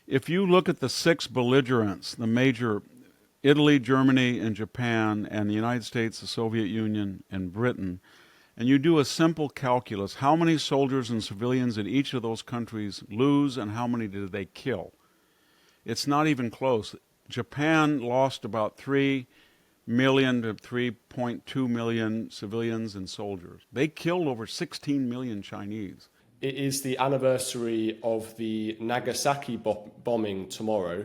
If you look at the six belligerents, the major Italy, Germany, and Japan, and the United States, the Soviet Union, and Britain, and you do a simple calculus, how many soldiers and civilians in each of those countries lose and how many did they kill? It's not even close. Japan lost about 3 million to 3.2 million civilians and soldiers. They killed over 16 million Chinese. It is the anniversary of the Nagasaki bombing tomorrow.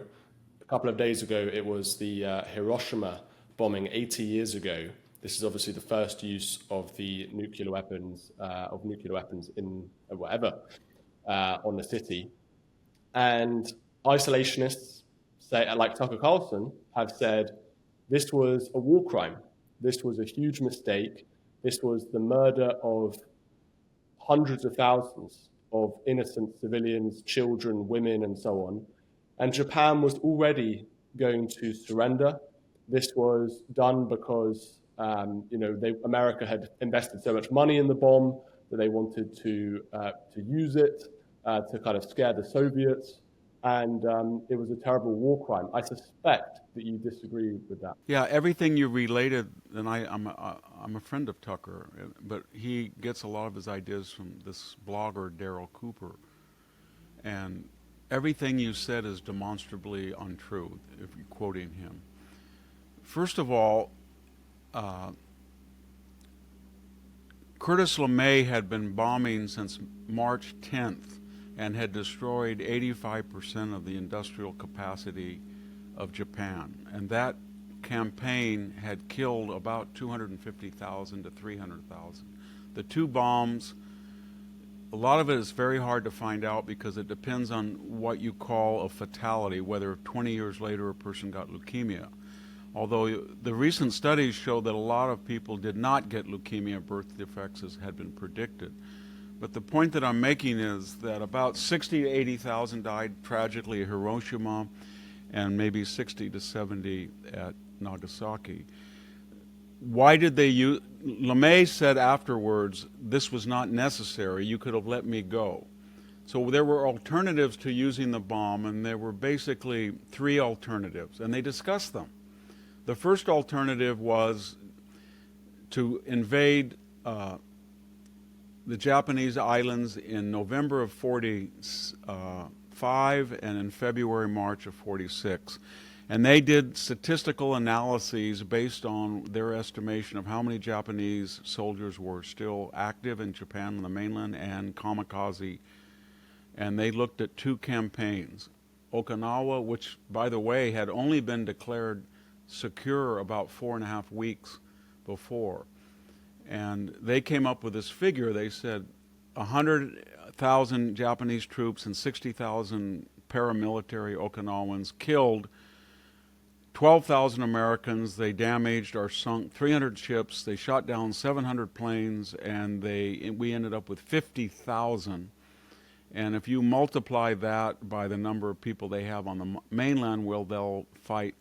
A couple of days ago, it was the Hiroshima bombing 80 years ago. This is obviously the first use of the nuclear weapons in whatever on the city. And isolationists, like Tucker Carlson, have said this was a war crime. This was a huge mistake. This was the murder of hundreds of thousands of innocent civilians, children, women, and so on. And Japan was already going to surrender. This was done because America had invested so much money in the bomb that they wanted to use it to kind of scare the Soviets. And it was a terrible war crime. I suspect that you disagree with that. Yeah, everything you related, and I'm a friend of Tucker, but he gets a lot of his ideas from this blogger, Daryl Cooper. And everything you said is demonstrably untrue, if you're quoting him. First of all, Curtis LeMay had been bombing since March 10th and had destroyed 85% of the industrial capacity of Japan. And that campaign had killed about 250,000 to 300,000. The two bombs, a lot of it is very hard to find out because it depends on what you call a fatality, whether 20 years later a person got leukemia. Although the recent studies show that a lot of people did not get leukemia birth defects as had been predicted. But the point that I'm making is that about 60 to 80,000 died tragically at Hiroshima and maybe 60 to 70 at Nagasaki. Why did they use... LeMay said afterwards, this was not necessary, you could have let me go. So there were alternatives to using the bomb, and there were basically three alternatives, and they discussed them. The first alternative was to invade the Japanese islands in November of 45 and in February, March of 46. And they did statistical analyses based on their estimation of how many Japanese soldiers were still active in Japan on the mainland and kamikaze. And they looked at two campaigns. Okinawa, which, by the way, had only been declared secure about 4.5 weeks before. And they came up with this figure. They said 100,000 Japanese troops and 60,000 paramilitary Okinawans killed 12,000 Americans. They damaged or sunk 300 ships. They shot down 700 planes, and we ended up with 50,000. And if you multiply that by the number of people they have on the mainland, well, they'll fight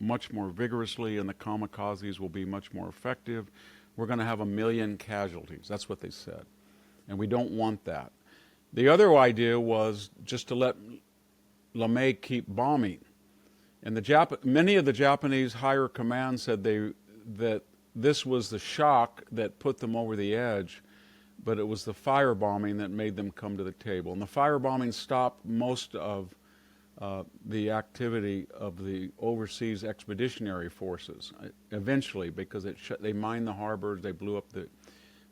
much more vigorously, and the kamikazes will be much more effective. We're going to have 1 million casualties. That's what they said. And we don't want that. The other idea was just to let LeMay keep bombing. And many of the Japanese higher command said that this was the shock that put them over the edge, but it was the firebombing that made them come to the table. And the firebombing stopped most of the activity of the overseas expeditionary forces eventually, because they mined the harbors, they blew up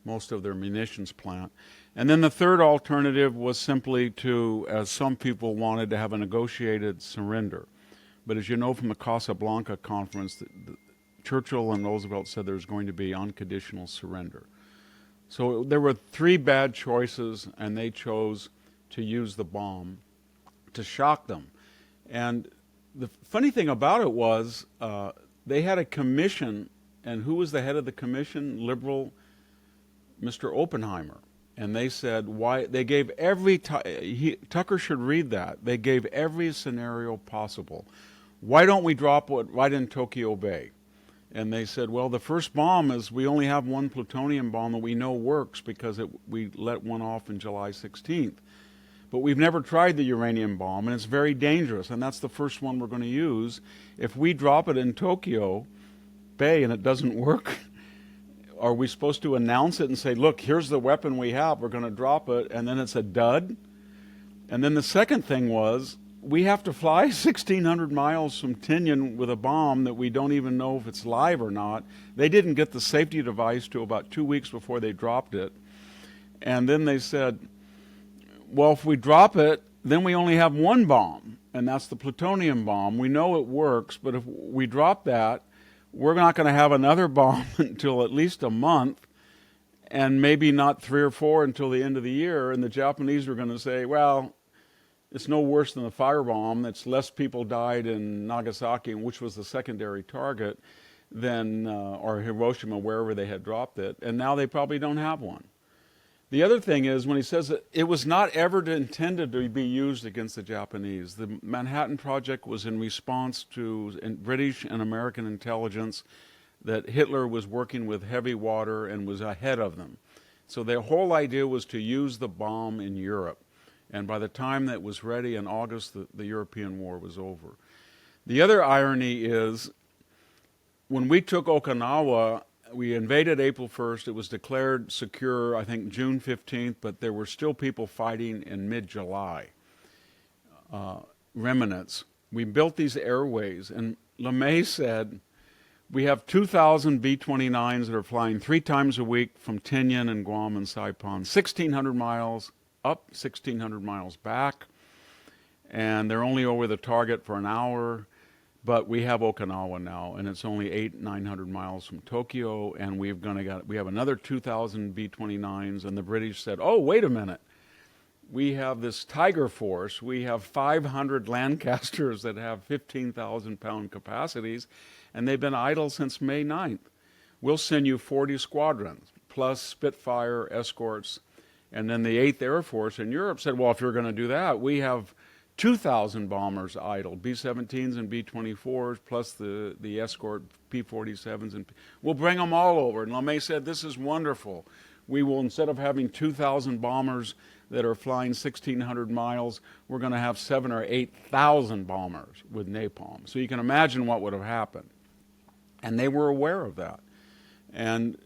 most of their munitions plant. And then the third alternative was simply to, as some people wanted, to have a negotiated surrender. But as you know from the Casablanca conference, Churchill and Roosevelt said there was going to be unconditional surrender. So there were three bad choices, and they chose to use the bomb to shock them. And the funny thing about it was they had a commission, and who was the head of the commission? Liberal Mr. Oppenheimer. And they said, why? They gave Tucker should read that. They gave every scenario possible. Why don't we drop it right in Tokyo Bay? And they said, well, the first bomb is we only have one plutonium bomb that we know works because we let one off in July 16th. But we've never tried the uranium bomb, and it's very dangerous, and that's the first one we're going to use. If we drop it in Tokyo Bay and it doesn't work, are we supposed to announce it and say, look, here's the weapon we have, we're going to drop it, and then it's a dud? And then the second thing was, we have to fly 1,600 miles from Tinian with a bomb that we don't even know if it's live or not. They didn't get the safety device till about 2 weeks before they dropped it. And then they said, well, if we drop it, then we only have one bomb, and that's the plutonium bomb. We know it works, but if we drop that, we're not going to have another bomb until at least a month, and maybe not 3 or 4 until the end of the year. And the Japanese are going to say, well, it's no worse than the firebomb. It's less people died in Nagasaki, which was the secondary target, than or Hiroshima, wherever they had dropped it. And now they probably don't have one. The other thing is, when he says that it was not ever intended to be used against the Japanese. The Manhattan Project was in response to British and American intelligence that Hitler was working with heavy water and was ahead of them. So their whole idea was to use the bomb in Europe. And by the time that was ready in August, the European war was over. The other irony is, when we took Okinawa, we invaded April 1st. It was declared secure, I think, June 15th, but there were still people fighting in mid-July, remnants. We built these airways, and LeMay said, we have 2,000 B-29s that are flying 3 times a week from Tinian and Guam and Saipan, 1,600 miles up, 1,600 miles back, and they're only over the target for an hour. But we have Okinawa now, and it's only 800-900 miles from Tokyo, and we have another 2,000 B-29s, and the British said, oh, wait a minute. We have this Tiger Force. We have 500 Lancasters that have 15,000-pound capacities, and they've been idle since May 9th. We'll send you 40 squadrons, plus Spitfire escorts. And then the 8th Air Force in Europe said, well, if you're going to do that, we have 2,000 bombers idle, B-17s and B-24s, plus the escort P-47s. And we'll bring them all over. And LeMay said, this is wonderful. We will, instead of having 2,000 bombers that are flying 1,600 miles, we're going to have 7,000 or 8,000 bombers with napalm. So you can imagine what would have happened. And they were aware of that. And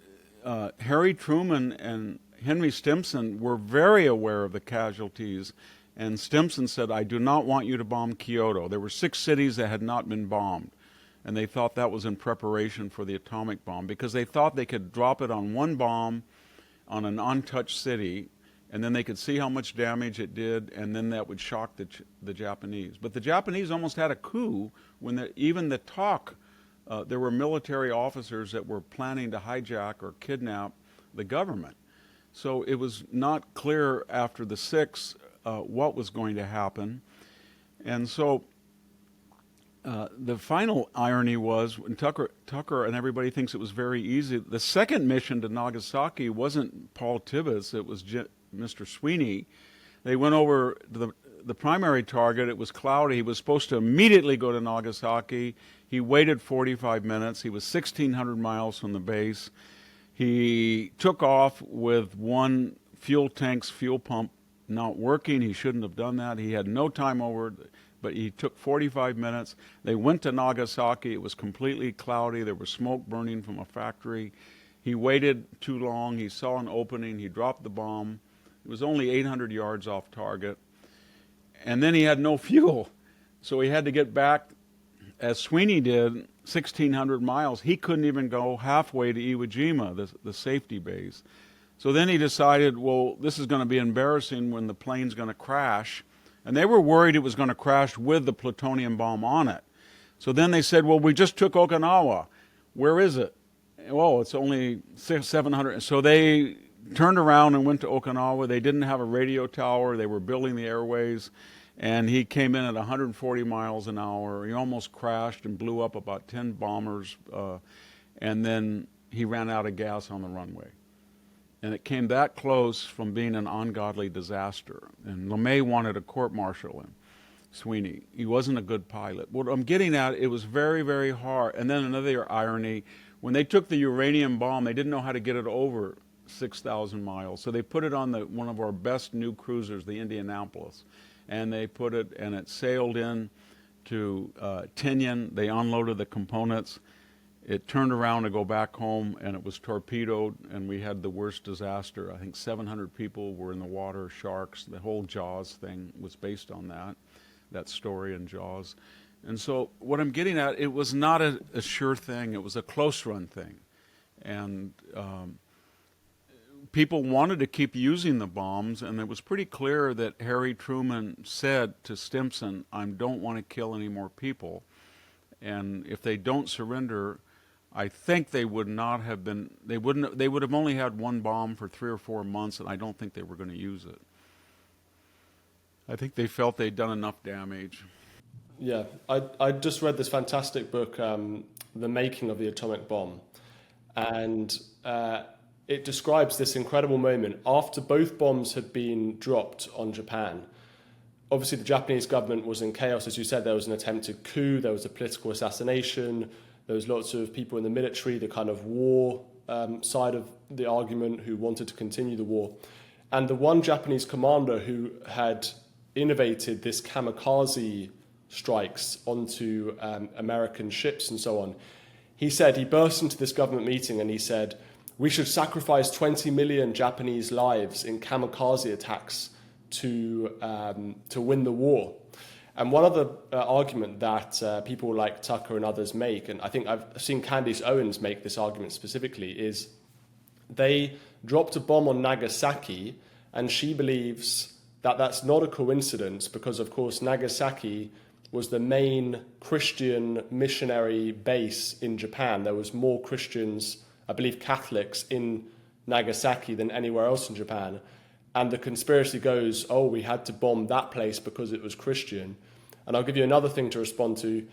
Harry Truman and Henry Stimson were very aware of the casualties. And Stimson said, I do not want you to bomb Kyoto. There were 6 cities that had not been bombed. And they thought that was in preparation for the atomic bomb, because they thought they could drop it on one bomb on an untouched city, and then they could see how much damage it did, and then that would shock the Japanese. But the Japanese almost had a coup when even the talk, there were military officers that were planning to hijack or kidnap the government. So it was not clear after the 6th what was going to happen. And so the final irony was, when Tucker and everybody thinks it was very easy, the second mission to Nagasaki wasn't Paul Tibbets, it was Mr. Sweeney. They went over to the primary target. It was cloudy. He was supposed to immediately go to Nagasaki. He waited 45 minutes. He was 1,600 miles from the base. He took off with one fuel tank's fuel pump not working. He shouldn't have done that. He had no time over, but he took 45 minutes. They went to Nagasaki. It was completely cloudy. There was smoke burning from a factory. He waited too long. He saw an opening. He dropped the bomb. It was only 800 yards off target. And then he had no fuel. So he had to get back, as Sweeney did, 1,600 miles. He couldn't even go halfway to Iwo Jima, the safety base. So then he decided, well, this is going to be embarrassing when the plane's going to crash. And they were worried it was going to crash with the plutonium bomb on it. So then they said, well, we just took Okinawa. Where is it? Well, it's only 700. So they turned around and went to Okinawa. They didn't have a radio tower. They were building the airways. And he came in at 140 miles an hour. He almost crashed and blew up about 10 bombers. And then he ran out of gas on the runway. And it came that close from being an ungodly disaster. And LeMay wanted to court-martial him, Sweeney. He wasn't a good pilot. What I'm getting at, it was very, very hard. And then another irony, when they took the uranium bomb, they didn't know how to get it over 6,000 miles. So they put it on one of our best new cruisers, the Indianapolis, and they put it, and it sailed in to Tinian. They unloaded the components. It turned around to go back home, and it was torpedoed, and we had the worst disaster. I think 700 people were in the water, sharks. The whole Jaws thing was based on that story in Jaws. And so what I'm getting at, it was not a sure thing. It was a close run thing. And people wanted to keep using the bombs, and it was pretty clear that Harry Truman said to Stimson, I don't want to kill any more people. And if they don't surrender, I think they would not have been, they would have only had one bomb for 3 or 4 months, and I don't think they were going to use it. I think they felt they'd done enough damage. Yeah, I just read this fantastic book, The Making of the Atomic Bomb, and it describes this incredible moment after both bombs had been dropped on Japan. Obviously, the Japanese government was in chaos. As you said, there was an attempted coup, there was a political assassination, there was lots of people in the military, the kind of war side of the argument, who wanted to continue the war. And the one Japanese commander who had innovated this kamikaze strikes onto American ships and so on, he burst into this government meeting and he said, we should sacrifice 20 million Japanese lives in kamikaze attacks to win the war. And one other argument that people like Tucker and others make, and I think I've seen Candace Owens make this argument specifically, is they dropped a bomb on Nagasaki, and she believes that that's not a coincidence because, of course, Nagasaki was the main Christian missionary base in Japan. There was more Christians, I believe Catholics, in Nagasaki than anywhere else in Japan. And the conspiracy goes, oh, we had to bomb that place because it was Christian. And I'll give you another thing to respond to.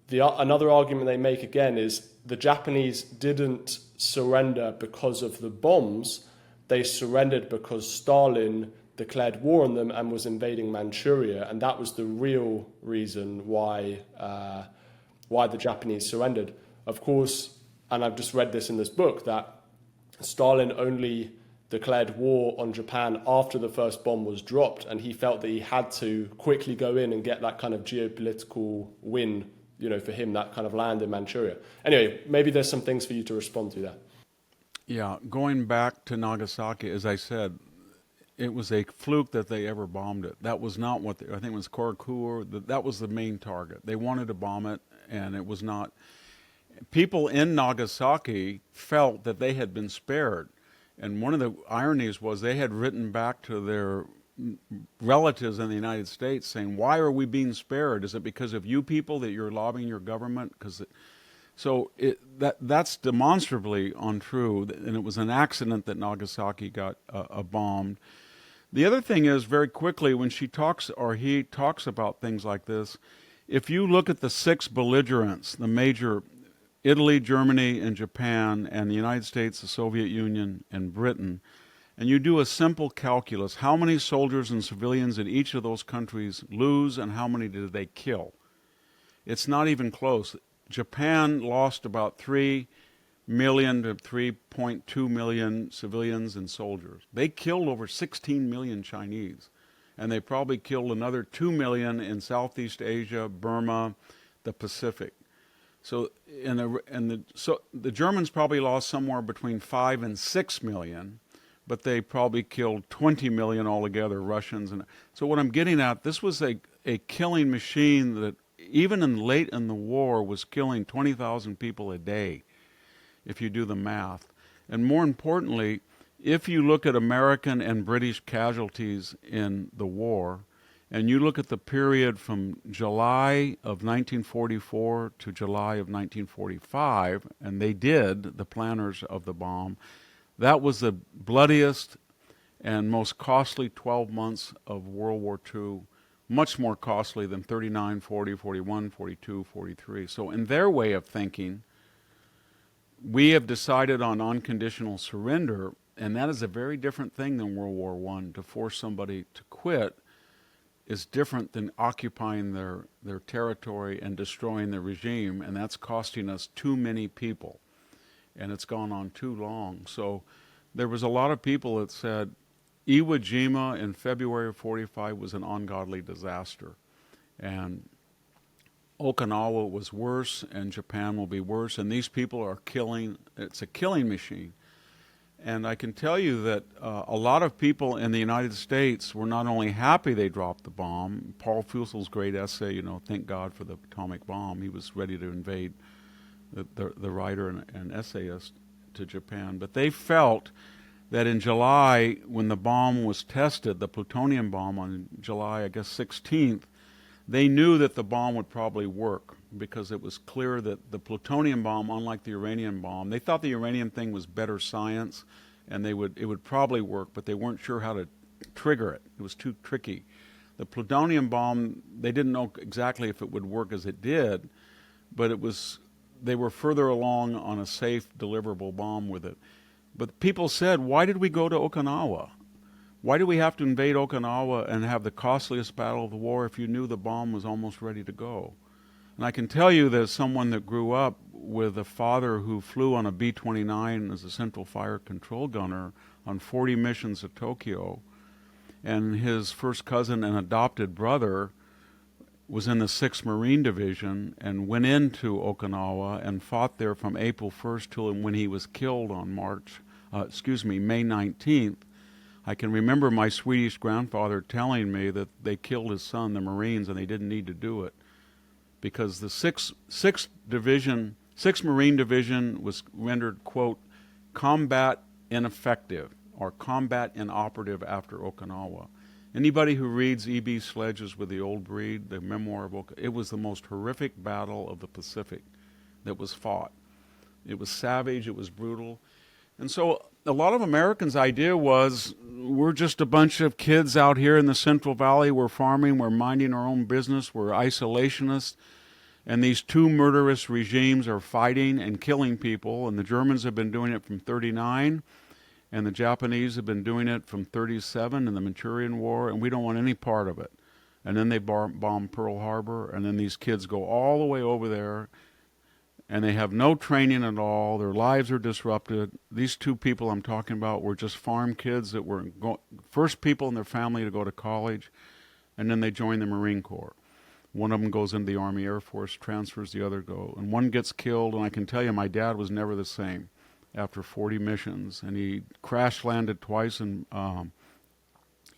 Another argument they make again is the Japanese didn't surrender because of the bombs. They surrendered because Stalin declared war on them and was invading Manchuria. And that was the real reason why the Japanese surrendered. Of course, and I've just read this in this book, that Stalin only declared war on Japan after the first bomb was dropped, and he felt that he had to quickly go in and get that kind of geopolitical win, for him, that kind of land in Manchuria. Anyway, maybe there's some things for you to respond to there. Yeah, going back to Nagasaki, as I said, it was a fluke that they ever bombed it. That was not what I think it was Korakura. That was the main target. They wanted to bomb it, and it was not. People in Nagasaki felt that they had been spared. And one of the ironies was they had written back to their relatives in the United States saying, why are we being spared? Is it because of you people that you're lobbying your government? That's demonstrably untrue, and it was an accident that Nagasaki got bombed. The other thing is, very quickly, when he talks about things like this, if you look at the 6 belligerents, the major Italy, Germany, and Japan, and the United States, the Soviet Union, and Britain, and you do a simple calculus, how many soldiers and civilians did each of those countries lose, and how many did they kill? It's not even close. Japan lost about 3 million to 3.2 million civilians and soldiers. They killed over 16 million Chinese, and they probably killed another 2 million in Southeast Asia, Burma, the Pacific. So, the Germans probably lost somewhere between 5 and 6 million, but they probably killed 20 million altogether, Russians. And so what I'm getting at, this was a killing machine that even late in the war was killing 20,000 people a day, if you do the math. And more importantly, if you look at American and British casualties in the war, and you look at the period from July of 1944 to July of 1945, and they did, the planners of the bomb, that was the bloodiest and most costly 12 months of World War II, much more costly than 39, 40, 41, 42, 43. So in their way of thinking, we have decided on unconditional surrender, and that is a very different thing than World War I. To force somebody to quit is different than occupying their territory and destroying the regime, and that's costing us too many people, and it's gone on too long. So there was a lot of people that said Iwo Jima in February of 45 was an ungodly disaster. And Okinawa was worse, and Japan will be worse. And these people are killing. It's a killing machine. And I can tell you that a lot of people in the United States were not only happy they dropped the bomb. Paul Fusel's great essay, you know, "Thank God for the Atomic Bomb." He was ready to invade, the writer and essayist, to Japan. But they felt that in July, when the bomb was tested, the plutonium bomb on July, I guess, 16th, they knew that the bomb would probably work because it was clear that the plutonium bomb, unlike the uranium bomb, they thought the uranium thing was better science and it would probably work, but they weren't sure how to trigger it. It was too tricky. The plutonium bomb, they didn't know exactly if it would work as it did, but they were further along on a safe, deliverable bomb with it. But people said, why did we go to Okinawa? Why do we have to invade Okinawa and have the costliest battle of the war if you knew the bomb was almost ready to go? And I can tell you that as someone that grew up with a father who flew on a B-29 as a central fire control gunner on 40 missions to Tokyo, and his first cousin and adopted brother was in the 6th Marine Division and went into Okinawa and fought there from April 1st till when he was killed on May 19th. I can remember my Swedish grandfather telling me that they killed his son, the Marines, and they didn't need to do it because the 6th Marine Division was rendered, quote, combat ineffective or combat inoperative after Okinawa. Anybody who reads E.B. Sledge's With the Old Breed, the memoir of Okinawa, it was the most horrific battle of the Pacific that was fought. It was savage, it was brutal. And so a lot of Americans' idea was, we're just a bunch of kids out here in the Central Valley, we're farming, we're minding our own business, we're isolationists, and these two murderous regimes are fighting and killing people, and the Germans have been doing it from 1939, and the Japanese have been doing it from 1937 in the Manchurian War, and we don't want any part of it. And then they bomb Pearl Harbor, and then these kids go all the way over there, and they have no training at all. Their lives are disrupted. These two people I'm talking about were just farm kids that were first people in their family to go to college, and then they join the Marine Corps. One of them goes into the Army Air Force, transfers, the other go. And one gets killed, and I can tell you my dad was never the same after 40 missions. And he crash-landed twice in Iwo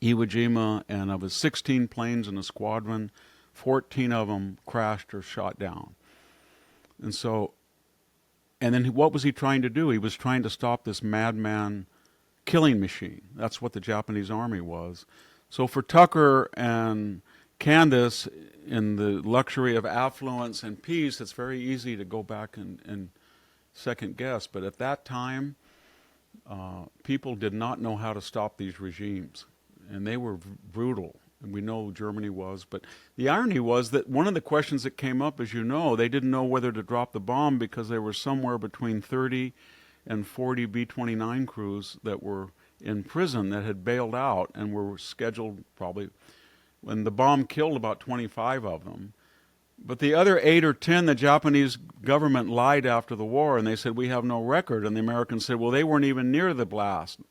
Jima, and of his 16 planes in the squadron, 14 of them crashed or shot down. And then what was he trying to do? He was trying to stop this madman killing machine. That's what the Japanese army was. So for Tucker and Candace, in the luxury of affluence and peace, it's very easy to go back and second guess. But at that time, people did not know how to stop these regimes. And they were brutal. And we know Germany was. But the irony was that one of the questions that came up, as you know, they didn't know whether to drop the bomb because there were somewhere between 30 and 40 B-29 crews that were in prison that had bailed out and were scheduled probably, when the bomb killed about 25 of them. But the other 8 or 10, the Japanese government lied after the war, and they said, we have no record. And the Americans said, well, they weren't even near the blast.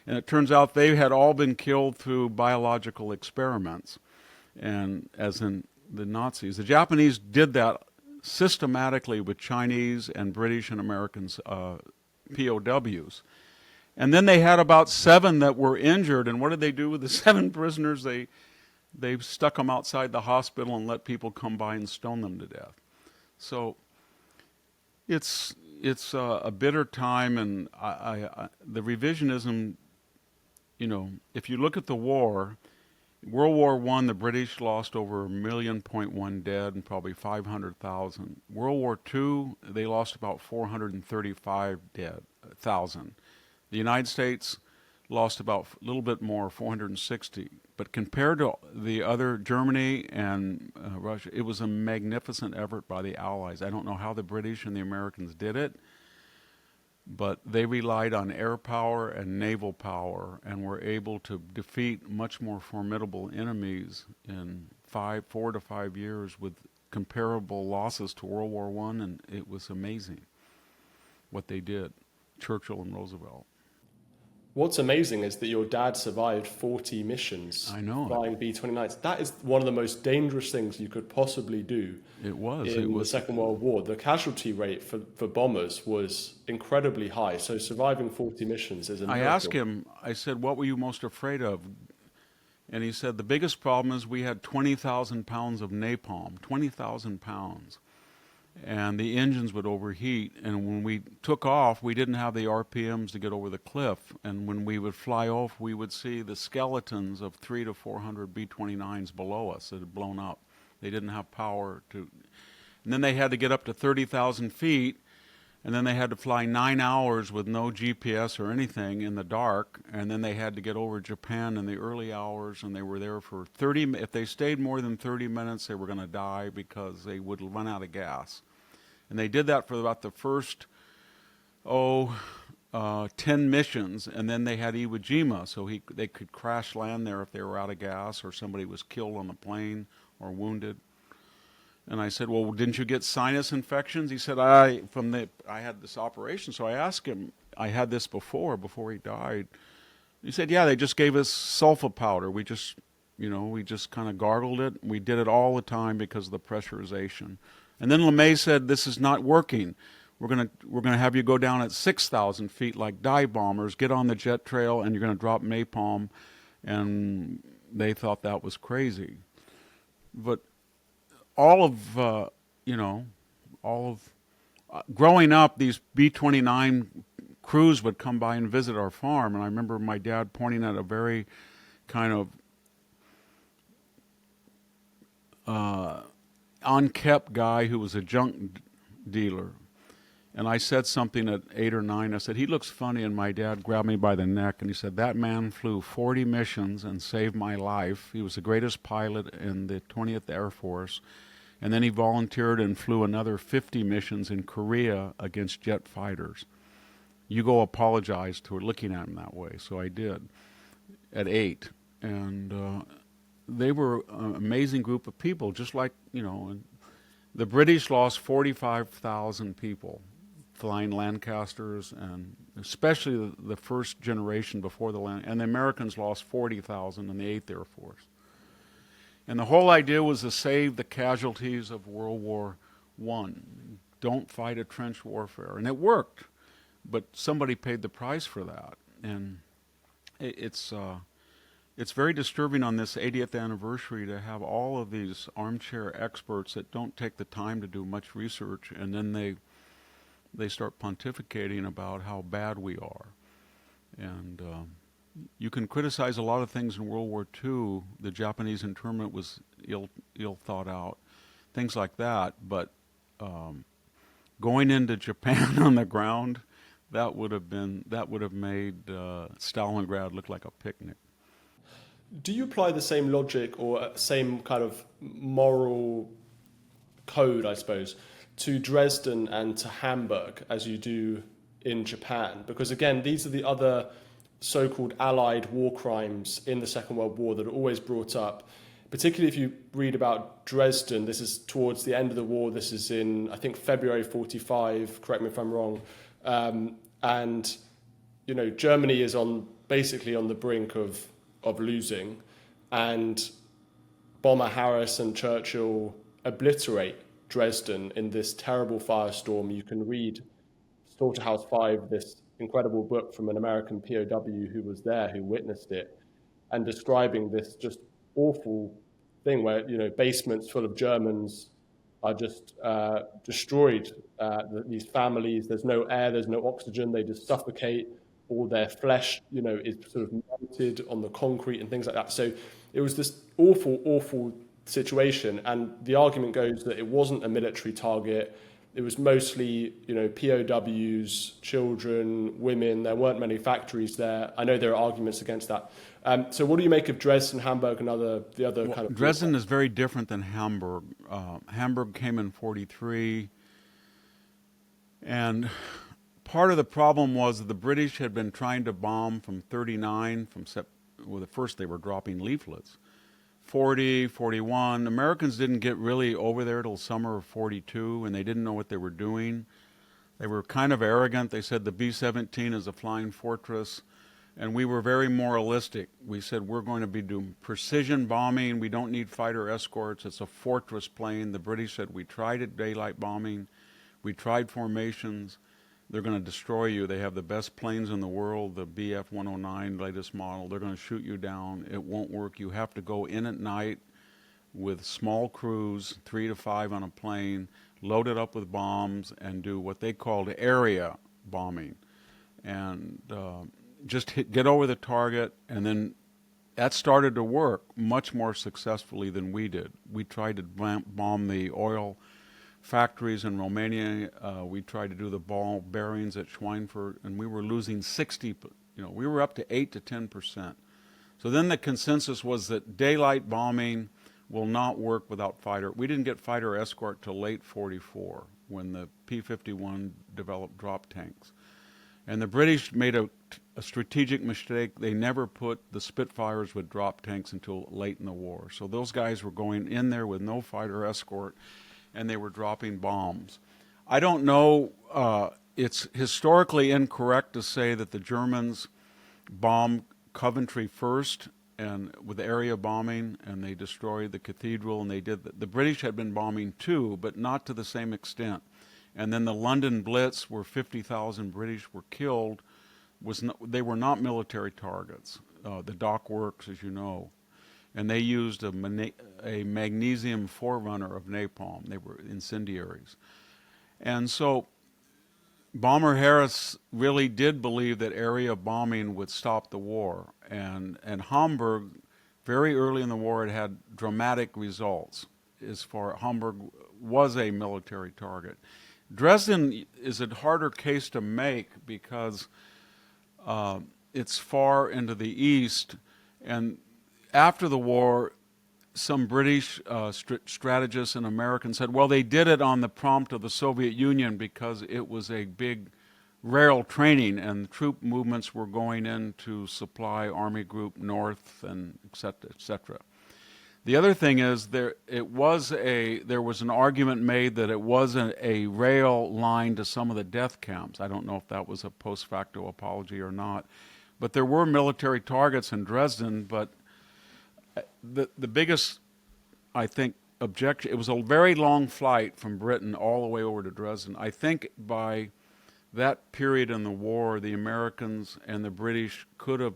And it turns out they had all been killed through biological experiments, and as in the Nazis. The Japanese did that systematically with Chinese and British and Americans POWs. And then they had about 7 that were injured, and what did they do with the 7 prisoners? They stuck them outside the hospital and let people come by and stone them to death. So it's a bitter time, and the revisionism, you know, if you look at the war, World War I, the British lost over 1.1 million dead and probably 500,000. World War II, they lost about 435,000. The United States lost about a little bit more, 460. But compared to the other, Germany and Russia, it was a magnificent effort by the Allies. I don't know how the British and the Americans did it, but they relied on air power and naval power and were able to defeat much more formidable enemies in 4 to 5 years with comparable losses to World War I, and it was amazing what they did, Churchill and Roosevelt. What's amazing is that your dad survived 40 missions I know it. flying B-29s. That is one of the most dangerous things you could possibly do It was. It in the was. Second World War. The casualty rate for bombers was incredibly high. So surviving 40 missions is a I asked miracle. him, I said, what were you most afraid of? And he said, the biggest problem is we had 20,000 pounds of napalm, 20,000 pounds. And the engines would overheat. And when we took off, we didn't have the RPMs to get over the cliff. And when we would fly off, we would see the skeletons of 300 to 400 B-29s below us that had blown up. They didn't have power to. And then they had to get up to 30,000 feet. And then they had to fly 9 hours with no GPS or anything in the dark. And then they had to get over Japan in the early hours. And they were there for 30. If they stayed more than 30 minutes, they were going to die because they would run out of gas. And they did that for about the first, 10 missions. And then they had Iwo Jima, so they could crash land there if they were out of gas or somebody was killed on the plane or wounded. And I said, well, didn't you get sinus infections? He said, I had this operation. So I asked him, I had this before he died. He said, yeah, they just gave us sulfa powder. We just kind of gargled it. We did it all the time because of the pressurization. And then LeMay said, this is not working. We're gonna have you go down at 6,000 feet like dive bombers, get on the jet trail, and you're going to drop napalm. And they thought that was crazy. But all of growing up, these B-29 crews would come by and visit our farm, and I remember my dad pointing at a very kind of unkept guy who was a junk dealer. And I said something at 8 or 9. I said, he looks funny, and my dad grabbed me by the neck, and he said, that man flew 40 missions and saved my life. He was the greatest pilot in the 20th Air Force. And then he volunteered and flew another 50 missions in Korea against jet fighters. You go apologize to her looking at him that way. So I did at 8. And they were an amazing group of people, just like, the British lost 45,000 people flying Lancasters, and especially the first generation before and the Americans lost 40,000 in the 8th Air Force. And the whole idea was to save the casualties of World War I. Don't fight a trench warfare. And it worked, but somebody paid the price for that. And it's very disturbing on this 80th anniversary to have all of these armchair experts that don't take the time to do much research, and then they start pontificating about how bad we are. And you can criticize a lot of things in World War II. The Japanese internment was ill thought out, things like that. But going into Japan on the ground, that would have made Stalingrad look like a picnic. Do you apply the same logic or same kind of moral code, I suppose, to Dresden and to Hamburg as you do in Japan? Because again, these are the other so-called Allied war crimes in the Second World War that are always brought up. Particularly if you read about Dresden, this is towards the end of the war. This is in, I think, February 45. Correct me if I'm wrong. And Germany is basically on the brink of losing, and Bomber Harris and Churchill obliterate Dresden in this terrible firestorm. You can read Slaughterhouse 5, this incredible book from an American POW who was there, who witnessed it, and describing this just awful thing where basements full of Germans are just destroyed. These families, there's no air, there's no oxygen, they just suffocate. All their flesh, is sort of melted on the concrete and things like that. So it was this awful, awful situation. And the argument goes that it wasn't a military target. It was mostly, POWs, children, women. There weren't many factories there. I know there are arguments against that. So what do you make of Dresden, Hamburg, and the other kind of... Dresden is very different than Hamburg. Hamburg came in 43, and part of the problem was that the British had been trying to bomb from 39, at first they were dropping leaflets. 40, 41. Americans didn't get really over there till summer of 42, and they didn't know what they were doing. They were kind of arrogant. They said the B-17 is a flying fortress. And we were very moralistic. We said, we're going to be doing precision bombing. We don't need fighter escorts. It's a fortress plane. The British said, we tried it, daylight bombing. We tried formations. They're going to destroy you. They have the best planes in the world, the BF-109 latest model. They're going to shoot you down. It won't work. You have to go in at night with small crews, 3 to 5 on a plane, load it up with bombs, and do what they called area bombing. And just get over the target, and then that started to work much more successfully than we did. We tried to bomb the oil factories in Romania. We tried to do the ball bearings at Schweinfurt, and we were losing 60, we were up to 8 to 10%. So then the consensus was that daylight bombing will not work without fighter. We didn't get fighter escort till late 44 when the P-51 developed drop tanks. And the British made a strategic mistake. They never put the Spitfires with drop tanks until late in the war. So those guys were going in there with no fighter escort, and they were dropping bombs. I don't know, it's historically incorrect to say that the Germans bombed Coventry first and with area bombing, and they destroyed the cathedral, and they did the British had been bombing too, but not to the same extent. And then the London Blitz, where 50,000 British were killed, they were not military targets. The dock works, as you know. And they used a magnesium forerunner of napalm. They were incendiaries. And so Bomber Harris really did believe that area bombing would stop the war. And Hamburg, very early in the war, it had dramatic results. Hamburg was a military target. Dresden is a harder case to make because it's far into the east, and after the war, some British strategists and Americans said, well, they did it on the prompt of the Soviet Union because it was a big rail training and troop movements were going in to supply Army Group North and et cetera, et cetera. The other thing is there was an argument made that it wasn't a rail line to some of the death camps. I don't know if that was a post facto apology or not. But there were military targets in Dresden, but the biggest, I think, objection, it was a very long flight from Britain all the way over to Dresden. I think by that period in the war, the Americans and the British could have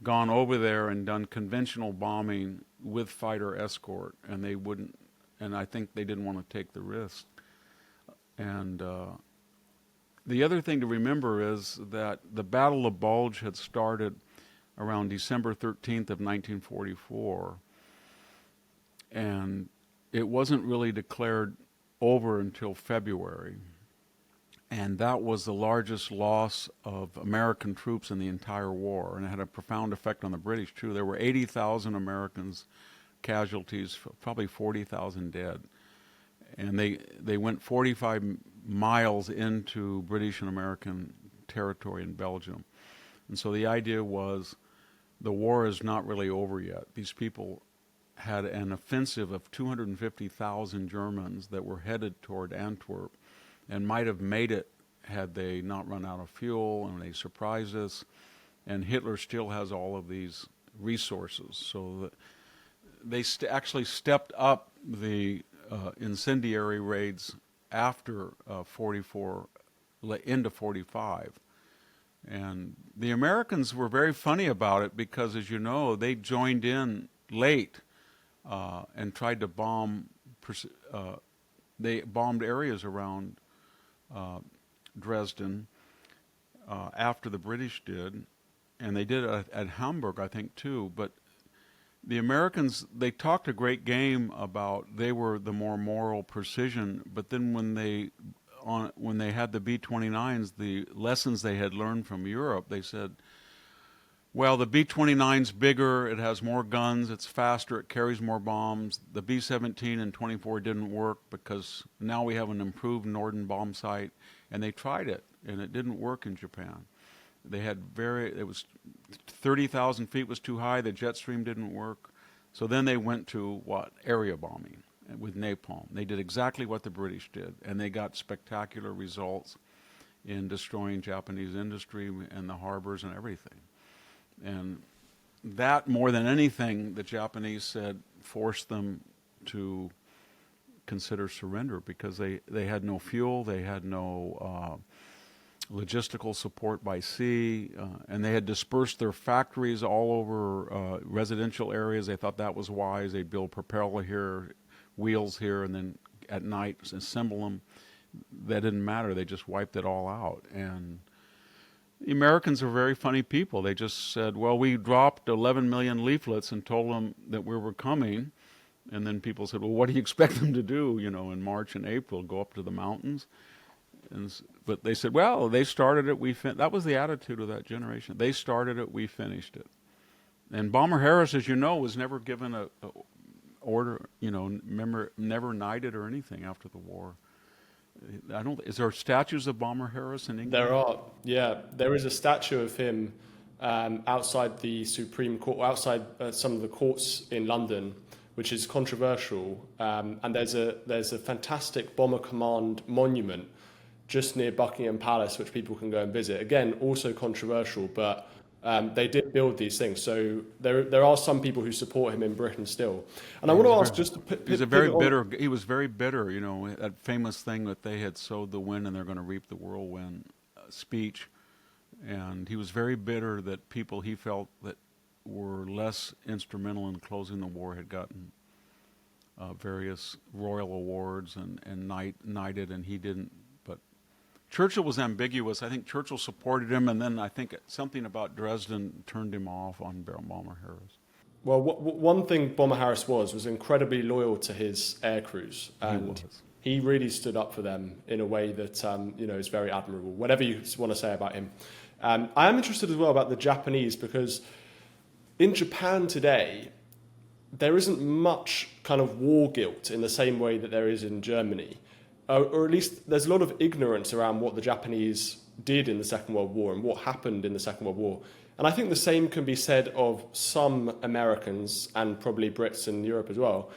gone over there and done conventional bombing with fighter escort, and they wouldn't, and I think they didn't want to take the risk. And the other thing to remember is that the Battle of Bulge had started around December 13th of 1944, and it wasn't really declared over until February. And that was the largest loss of American troops in the entire war, and it had a profound effect on the British too. There were 80,000 Americans casualties, probably 40,000 dead, and they went 45 miles into British and American territory in Belgium. And so the idea was the war is not really over yet. These people had an offensive of 250,000 Germans that were headed toward Antwerp and might have made it had they not run out of fuel, and they surprised us. And Hitler still has all of these resources. So they actually stepped up the incendiary raids after 44, into 45. And the Americans were very funny about it because, as you know, they joined in late and tried to bomb. They bombed areas around Dresden after the British did, and they did it at Hamburg, I think, too. But the Americans, they talked a great game about they were the more moral precision, but then when they had the B-29s, the lessons they had learned from Europe, they said, well, the B-29's bigger, it has more guns, it's faster, it carries more bombs. The B-17 and 24 didn't work because now we have an improved Norden bomb sight, and they tried it, and it didn't work in Japan. It was 30,000 feet was too high, the jet stream didn't work. So then they went to area bombing with napalm. They did exactly what the British did, and they got spectacular results in destroying Japanese industry and the harbors and everything. And that, more than anything, the Japanese said, forced them to consider surrender, because they had no fuel, they had no logistical support by sea, and they had dispersed their factories all over residential areas. They thought that was wise. They'd build propeller here, wheels here, and then at night assemble them. That didn't matter. They just wiped it all out. And the Americans are very funny people. They just said, well, we dropped 11 million leaflets and told them that we were coming. And then people said, well, what do you expect them to do, in March and April, go up to the mountains? But they said, well, they started it, that was the attitude of that generation. They started it, we finished it. And Bomber Harris, as you know, was never given a order, never knighted or anything after the war. Is there statues of Bomber Harris in England? There are, yeah. There is a statue of him outside the Supreme Court, outside some of the courts in London, which is controversial. And there's a fantastic Bomber Command monument just near Buckingham Palace, which people can go and visit. Again, also controversial, but they did build these things. So there are some people who support him in Britain still. And I want to ask, just to put, he was very bitter, that famous thing that they had sowed the wind and they're going to reap the whirlwind speech. And he was very bitter that people he felt that were less instrumental in closing the war had gotten various royal awards and knighted, and he didn't. But Churchill was ambiguous. I think Churchill supported him, and then I think something about Dresden turned him off on Bomber Harris. Well, one thing Bomber Harris was incredibly loyal to his air crews, and he really stood up for them in a way that is very admirable. Whatever you want to say about him, I am interested as well about the Japanese, because in Japan today, there isn't much kind of war guilt in the same way that there is in Germany. Or at least there's a lot of ignorance around what the Japanese did in the Second World War and what happened in the Second World War. And I think the same can be said of some Americans and probably Brits in Europe as well,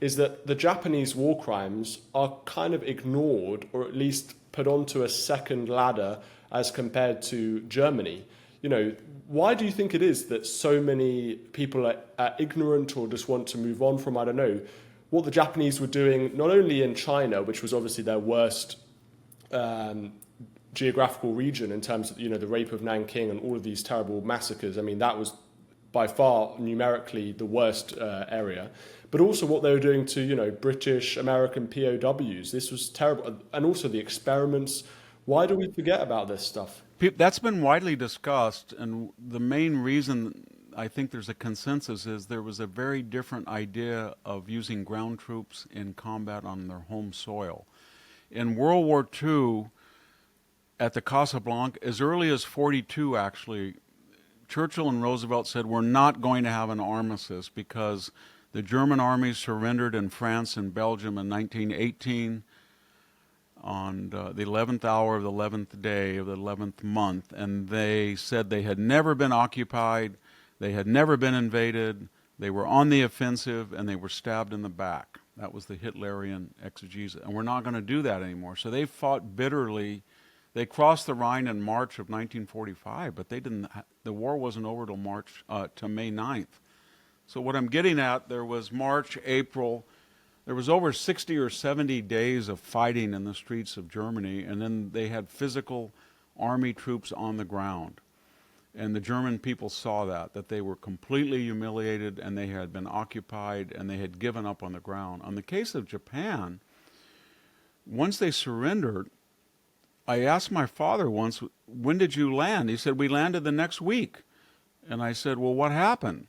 is that the Japanese war crimes are kind of ignored, or at least put onto a second ladder as compared to Germany. Why do you think it is that so many people are ignorant or just want to move on from, I don't know, what the Japanese were doing, not only in China, which was obviously their worst geographical region in terms of, the rape of Nanking and all of these terrible massacres. I mean, that was by far numerically the worst area, but also what they were doing to, British, American POWs. This was terrible. And also the experiments. Why do we forget about this stuff? That's been widely discussed, and the main reason I think there's a consensus is there was a very different idea of using ground troops in combat on their home soil. In World War II, at the Casablanca, as early as 42 actually, Churchill and Roosevelt said, we're not going to have an armistice because the German armies surrendered in France and Belgium in 1918 on the 11th hour of the 11th day of the 11th month, and they said they had never been occupied, they had never been invaded, they were on the offensive, and they were stabbed in the back. That was the Hitlerian exegesis, and we're not going to do that anymore. So they fought bitterly. They crossed the Rhine in March of 1945, but they didn't. The war wasn't over till May 9th. So what I'm getting at, there was March, April. There was over 60 or 70 days of fighting in the streets of Germany, and then they had physical army troops on the ground. And the German people saw that they were completely humiliated, and they had been occupied, and they had given up on the ground. On the case of Japan, once they surrendered, I asked my father once, when did you land? He said, we landed the next week. And I said, well, what happened?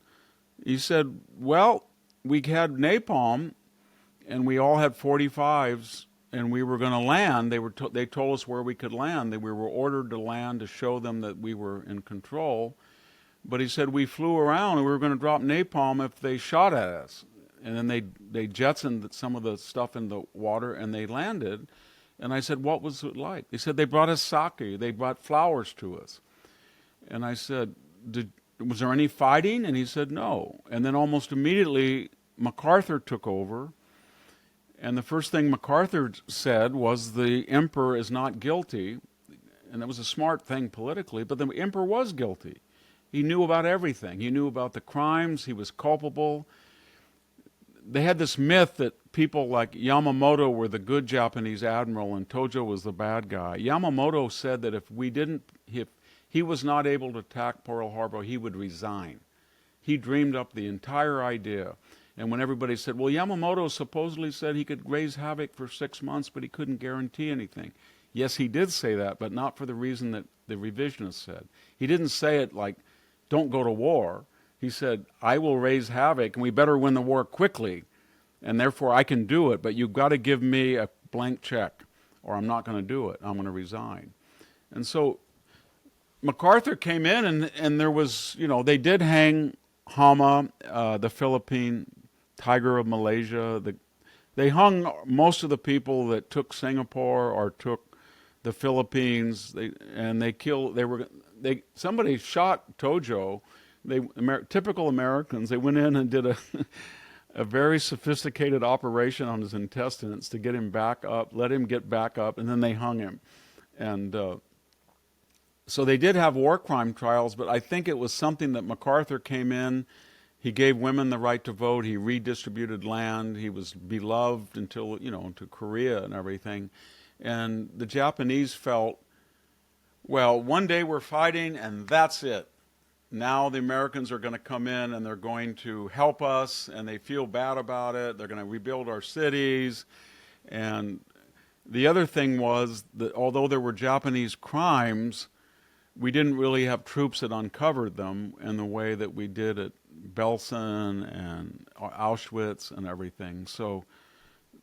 He said, well, we had napalm, and we all had 45s, and we were going to land. They told us where we could land. We were ordered to land to show them that we were in control. But he said we flew around, and we were going to drop napalm if they shot at us. And then they jettisoned some of the stuff in the water, and they landed. And I said, what was it like? He said, they brought us sake. They brought flowers to us. And I said, was there any fighting? And he said, no. And then almost immediately, MacArthur took over. And the first thing MacArthur said was the emperor is not guilty. And that was a smart thing politically, but the emperor was guilty. He knew about everything. He knew about the crimes. He was culpable. They had this myth that people like Yamamoto were the good Japanese admiral and Tojo was the bad guy. Yamamoto said that if he was not able to attack Pearl Harbor, he would resign. He dreamed up the entire idea. And when everybody said, well, Yamamoto supposedly said he could raise havoc for 6 months, but he couldn't guarantee anything. Yes, he did say that, but not for the reason that the revisionists said. He didn't say it like, don't go to war. He said, I will raise havoc, and we better win the war quickly, and therefore I can do it, but you've got to give me a blank check, or I'm not going to do it. I'm going to resign. And so MacArthur came in, and there was, they did hang Hama, the Philippine Tiger of Malaysia. They hung most of the people that took Singapore or took the Philippines. Somebody shot Tojo. Typical Americans. They went in and did a very sophisticated operation on his intestines to get him back up, let him get back up, and then they hung him. And so they did have war crime trials, but I think it was something that MacArthur came in. He gave women the right to vote. He redistributed land. He was beloved until, to Korea and everything. And the Japanese felt, well, one day we're fighting and that's it. Now the Americans are going to come in and they're going to help us, and they feel bad about it. They're going to rebuild our cities. And the other thing was that although there were Japanese crimes, we didn't really have troops that uncovered them in the way that we did at Belsen and Auschwitz and everything. So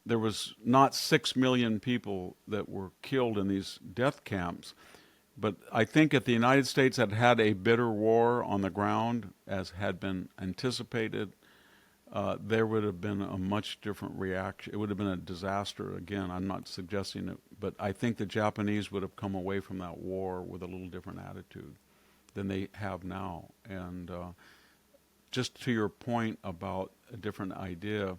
there was not 6 million people that were killed in these death camps. But I think if the United States had had a bitter war on the ground, as had been anticipated, there would have been a much different reaction. It would have been a disaster. Again, I'm not suggesting it, but I think the Japanese would have come away from that war with a little different attitude than they have now. And just to your point about a different idea,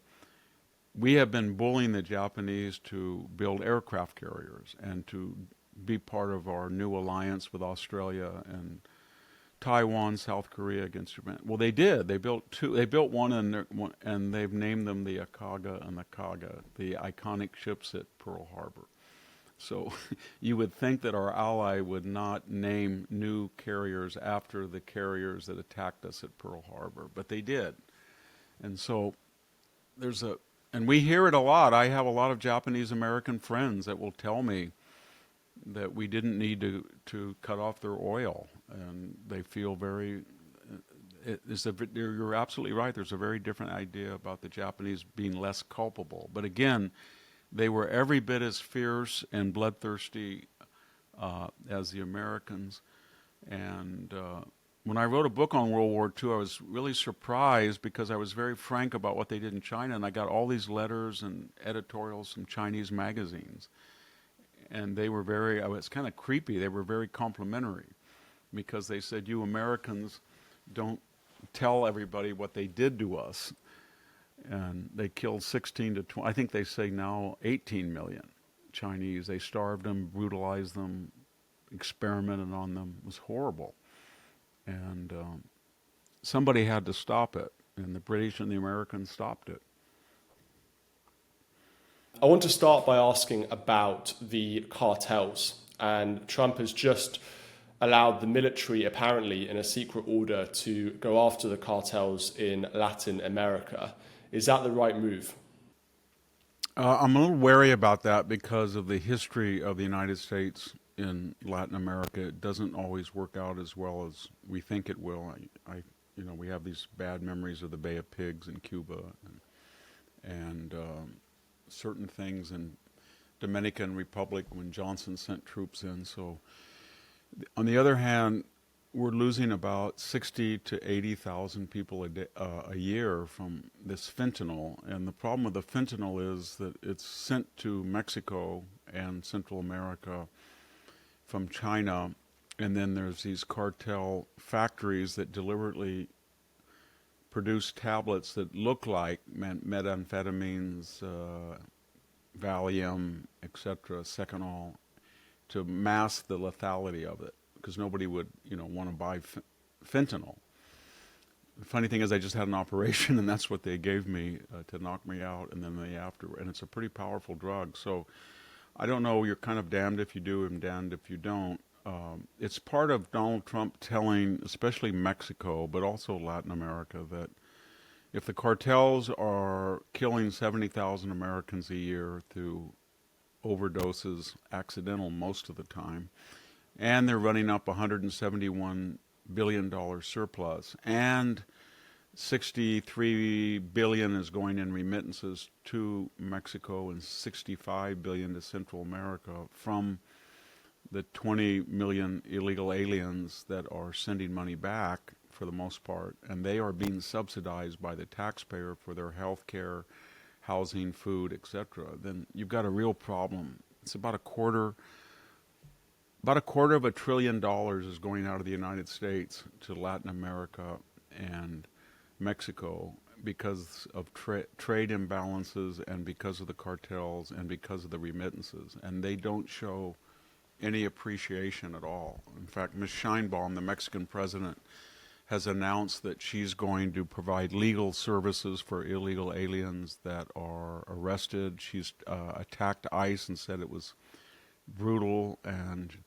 we have been bullying the Japanese to build aircraft carriers and to be part of our new alliance with Australia and Taiwan, South Korea against Japan. Well, they did. They built two. They built one, and they've named them the Akaga and the Kaga, the iconic ships at Pearl Harbor. So you would think that our ally would not name new carriers after the carriers that attacked us at Pearl Harbor, but they did. And so and we hear it a lot. I have a lot of Japanese American friends that will tell me that we didn't need to cut off their oil, and they feel you're absolutely right. There's a very different idea about the Japanese being less culpable. But again, they were every bit as fierce and bloodthirsty as the Americans. And when I wrote a book on World War II, I was really surprised because I was very frank about what they did in China, and I got all these letters and editorials from Chinese magazines. And they were it's kind of creepy, they were very complimentary because they said, you Americans don't tell everybody what they did to us. And they killed 16 to 20, I think they say now 18 million Chinese. They starved them, brutalized them, experimented on them. It was horrible. And somebody had to stop it, and the British and the Americans stopped it. I want to start by asking about the cartels. And Trump has just allowed the military, apparently in a secret order, to go after the cartels in Latin America. Is that the right move? I'm a little wary about that because of the history of the United States in Latin America. It doesn't always work out as well as we think it will. We have these bad memories of the Bay of Pigs in Cuba and certain things in Dominican Republic when Johnson sent troops in. So, on the other hand, we're losing about 60 to 80,000 people a year from this fentanyl. And the problem with the fentanyl is that it's sent to Mexico and Central America from China. And then there's these cartel factories that deliberately produce tablets that look like methamphetamines, Valium, etc., Seconal, to mask the lethality of it, because nobody would, want to buy fentanyl. The funny thing is I just had an operation and that's what they gave me to knock me out, and then and it's a pretty powerful drug. So I don't know, you're kind of damned if you do and damned if you don't. It's part of Donald Trump telling, especially Mexico, but also Latin America, that if the cartels are killing 70,000 Americans a year through overdoses, accidental most of the time, and they're running up $171 billion surplus, and 63 billion is going in remittances to Mexico and 65 billion to Central America from the 20 million illegal aliens that are sending money back for the most part, and they are being subsidized by the taxpayer for their health care, housing, food, etc., then you've got a real problem. It's about a quarter of $1 trillion is going out of the United States to Latin America and Mexico because of trade imbalances and because of the cartels and because of the remittances, and they don't show any appreciation at all. In fact, Ms. Sheinbaum, the Mexican president, has announced that she's going to provide legal services for illegal aliens that are arrested. She's attacked ICE and said it was brutal, and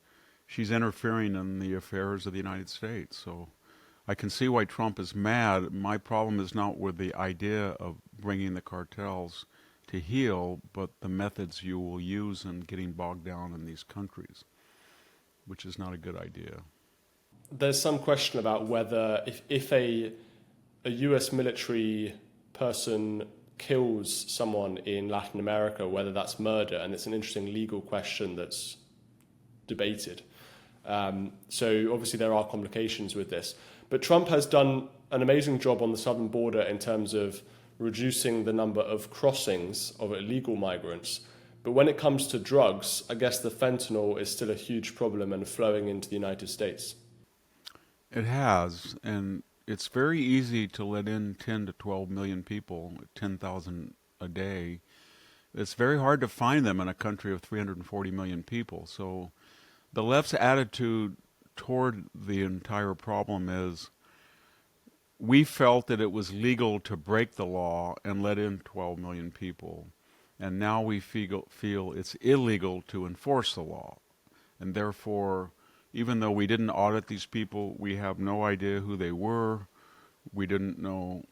she's interfering in the affairs of the United States. So I can see why Trump is mad. My problem is not with the idea of bringing the cartels to heel, but the methods you will use in getting bogged down in these countries, which is not a good idea. There's some question about whether if a US military person kills someone in Latin America, whether that's murder, and it's an interesting legal question that's debated. So obviously there are complications with this. But Trump has done an amazing job on the southern border in terms of reducing the number of crossings of illegal migrants. But when it comes to drugs, I guess the fentanyl is still a huge problem and flowing into the United States. It has, and it's very easy to let in 10 to 12 million people, 10,000 a day. It's very hard to find them in a country of 340 million people. So the left's attitude toward the entire problem is, we felt that it was legal to break the law and let in 12 million people, and now we feel it's illegal to enforce the law. And therefore, even though we didn't audit these people, we have no idea who they were. We didn't know.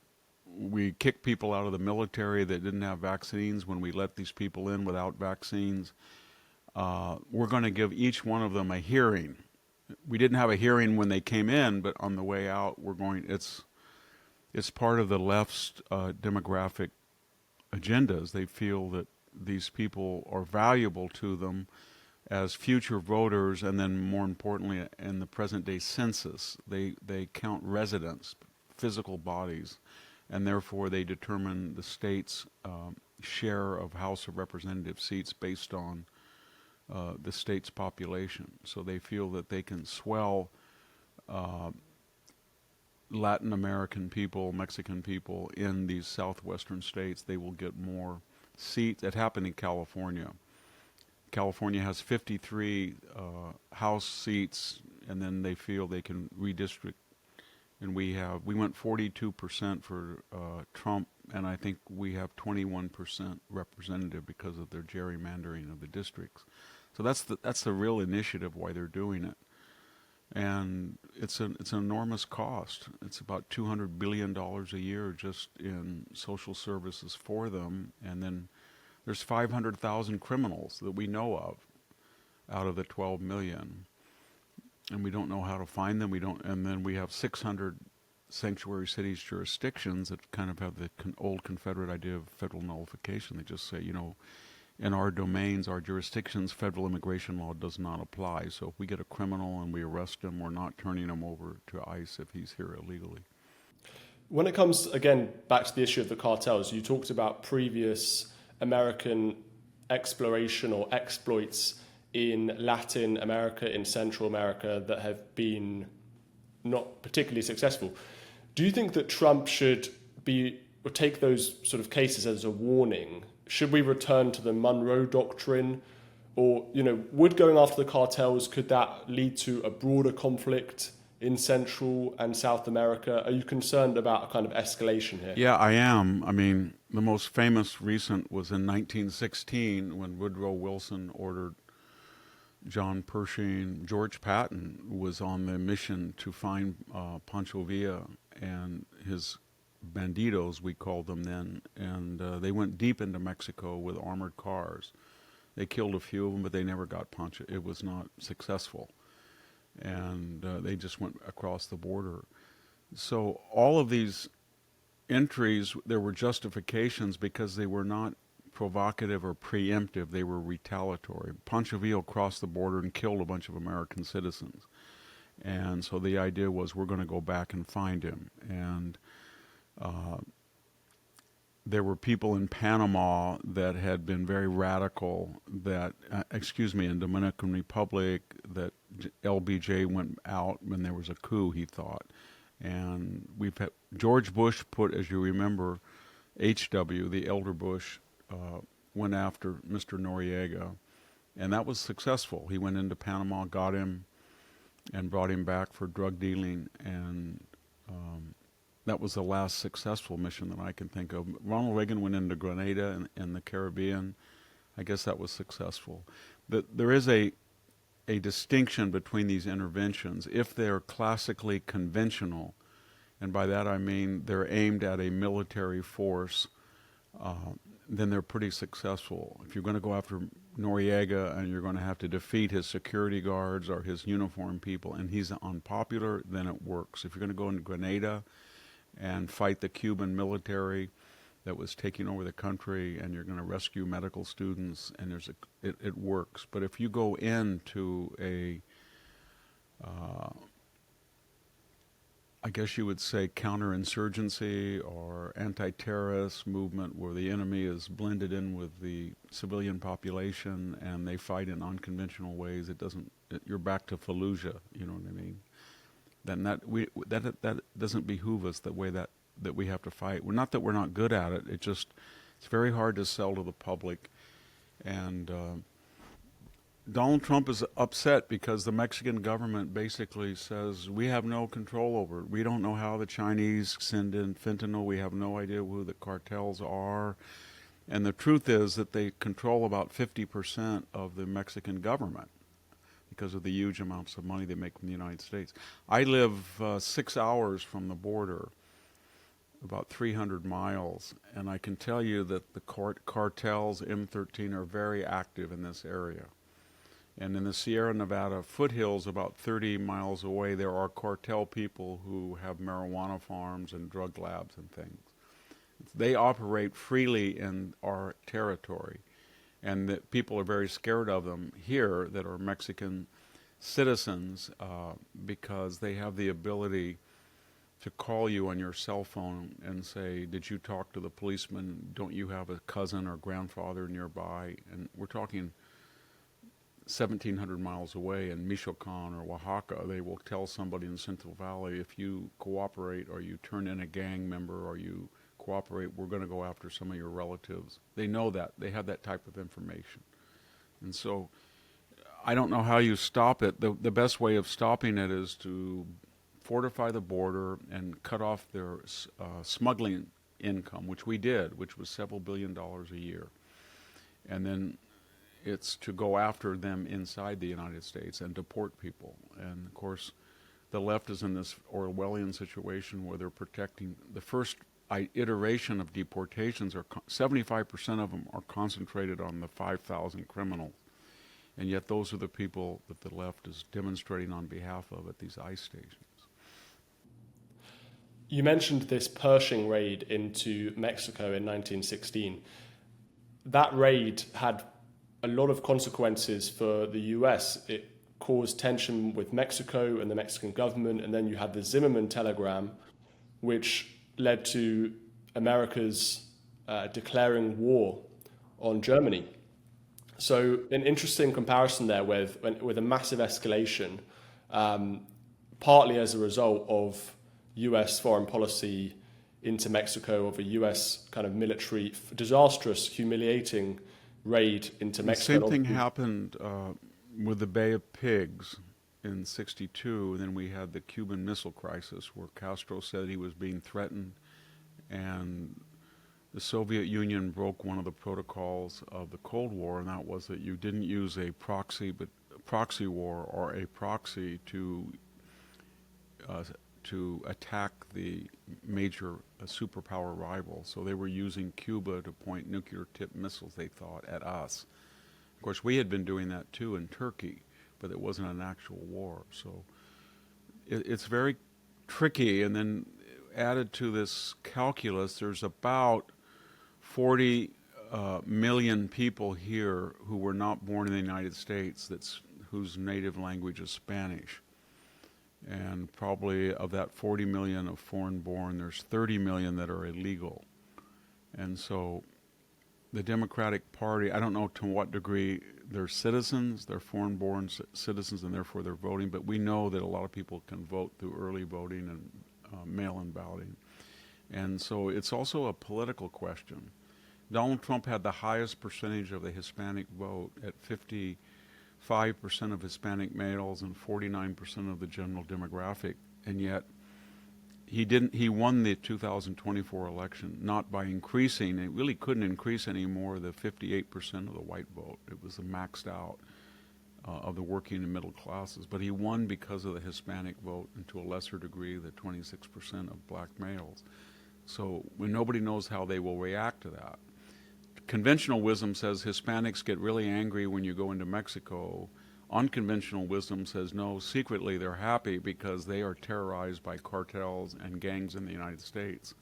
We kicked people out of the military that didn't have vaccines when we let these people in without vaccines. We're going to give each one of them a hearing. We didn't have a hearing when they came in, but on the way out, it's part of the left's demographic agendas. They feel that these people are valuable to them as future voters, and then more importantly, in the present day census, they count residents, physical bodies, and therefore they determine the state's share of House of Representative seats based on the state's population. So they feel that they can swell Latin American people, Mexican people in these southwestern states. They will get more seats. It happened in California. California has 53 House seats, and then they feel they can redistrict. And we went 42% for Trump, and I think we have 21% representative because of their gerrymandering of the districts. So that's the real initiative why they're doing it. And it's an enormous cost. It's about $200 billion a year just in social services for them. And then there's 500,000 criminals that we know of out of the 12 million. And we don't know how to find them. And then we have 600 sanctuary cities jurisdictions that kind of have the old Confederate idea of federal nullification. They just say, in our domains, our jurisdictions, federal immigration law does not apply. So if we get a criminal and we arrest him, we're not turning him over to ICE if he's here illegally. When it comes, again, back to the issue of the cartels, you talked about previous American exploration or exploits in Latin America, in Central America, that have been not particularly successful. Do you think that Trump should take those sort of cases as a warning? Should we return to the Monroe Doctrine? Or, would going after the cartels, could that lead to a broader conflict in Central and South America? Are you concerned about a kind of escalation here? Yeah, I am. I mean, the most famous recent was in 1916 when Woodrow Wilson ordered John Pershing. George Patton was on the mission to find Pancho Villa and his bandidos, we called them then, and they went deep into Mexico with armored cars. They killed a few of them, but they never got Pancho. It was not successful, and they just went across the border. So all of these entries, there were justifications because they were not provocative or preemptive. They were retaliatory. Pancho Villa crossed the border and killed a bunch of American citizens. And so the idea was we're going to go back and find him. And there were people in Panama that had been very radical that, in Dominican Republic, that LBJ went out when there was a coup, he thought. And we've had George Bush put, as you remember, H.W., the elder Bush, went after Mr. Noriega, and that was successful. He went into Panama, got him, and brought him back for drug dealing, and that was the last successful mission that I can think of. Ronald Reagan went into Grenada in the Caribbean. I guess that was successful. There is a distinction between these interventions. If they're classically conventional, and by that I mean they're aimed at a military force, then they're pretty successful. If you're going to go after Noriega and you're going to have to defeat his security guards or his uniformed people, and he's unpopular, then it works. If you're going to go into Grenada and fight the Cuban military that was taking over the country, and you're going to rescue medical students, and it works. But if you go into a I guess you would say counterinsurgency or anti-terrorist movement where the enemy is blended in with the civilian population and they fight in unconventional ways, you're back to Fallujah, you know what I mean? Then that doesn't behoove us the way that we have to fight. Not that we're not good at it, it's very hard to sell to the public. And Donald Trump is upset because the Mexican government basically says we have no control over it. We don't know how the Chinese send in fentanyl. We have no idea who the cartels are. And the truth is that they control about 50% of the Mexican government because of the huge amounts of money they make from the United States. I live 6 hours from the border, about 300 miles, and I can tell you that the cartels, M13, are very active in this area. And in the Sierra Nevada foothills, about 30 miles away, there are cartel people who have marijuana farms and drug labs and things. They operate freely in our territory, and that people are very scared of them here that are Mexican citizens because they have the ability to call you on your cell phone and say, did you talk to the policeman? Don't you have a cousin or grandfather nearby? And we're talking 1,700 miles away in Michoacan or Oaxaca. They will tell somebody in Central Valley, if you cooperate or you turn in a gang member or you cooperate, we're going to go after some of your relatives. They know that. They have that type of information. And so I don't know how you stop it. The best way of stopping it is to fortify the border and cut off their smuggling income, which we did, which was several $billions a year. And then it's to go after them inside the United States and deport people. And of course, the left is in this Orwellian situation where they're protecting. The first iteration of deportations, 75% of them are concentrated on the 5,000 criminals. And yet those are the people that the left is demonstrating on behalf of at these ICE stations. You mentioned this Pershing raid into Mexico in 1916. That raid had a lot of consequences for the US. It caused tension with Mexico and the Mexican government, and then you had the Zimmerman telegram, which led to America's declaring war on Germany. So an interesting comparison there with a massive escalation, partly as a result of US foreign policy into Mexico, of a US kind of military, disastrous, humiliating raid into Mexico. The same thing happened with the Bay of Pigs. in 62, and then we had the Cuban Missile Crisis, where Castro said he was being threatened, and the Soviet Union broke one of the protocols of the Cold War, and that was that you didn't use a proxy war or a proxy to attack the major superpower rival. So they were using Cuba to point nuclear-tipped missiles, they thought, at us. Of course, we had been doing that too in Turkey, but it wasn't an actual war. So it's very tricky. And then added to this calculus, there's about 40 million people here who were not born in the United States whose native language is Spanish. And probably of that 40 million of foreign born, there's 30 million that are illegal. And so the Democratic Party, I don't know to what degree they're citizens, they're foreign-born citizens, and therefore they're voting, but we know that a lot of people can vote through early voting and mail-in balloting. And so it's also a political question. Donald Trump had the highest percentage of the Hispanic vote at 55% of Hispanic males and 49% of the general demographic, and yet he won the 2024 election not by increasing. It really couldn't increase anymore the 58% of the white vote. It was the maxed out of the working and middle classes, but he won because of the Hispanic vote, and to a lesser degree the 26% of black males. So when nobody knows how they will react to that. Conventional wisdom says Hispanics get really angry when you go into Mexico. Unconventional wisdom says no, secretly they're happy because they are terrorized by cartels and gangs in the United States.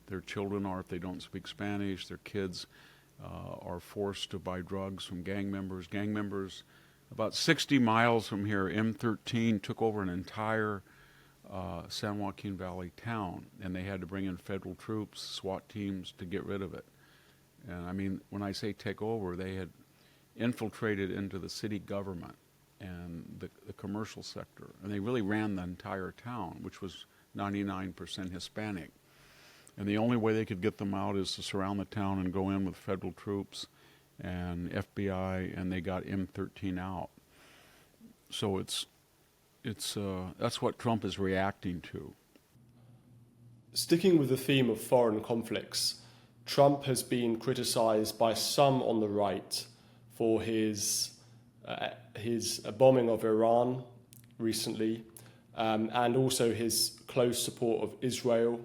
Their children are, if they don't speak Spanish, their kids are forced to buy drugs from gang members. Gang members, about 60 miles from here, M13 took over an entire San Joaquin Valley town, and they had to bring in federal troops, SWAT teams, to get rid of it. And I mean, when I say take over, they had infiltrated into the city government and the commercial sector, and they really ran the entire town, which was 99% Hispanic. And the only way they could get them out is to surround the town and go in with federal troops and FBI, and they got M13 out. So that's what Trump is reacting to. Sticking with the theme of foreign conflicts, Trump has been criticized by some on the right for his bombing of Iran recently, and also his close support of Israel.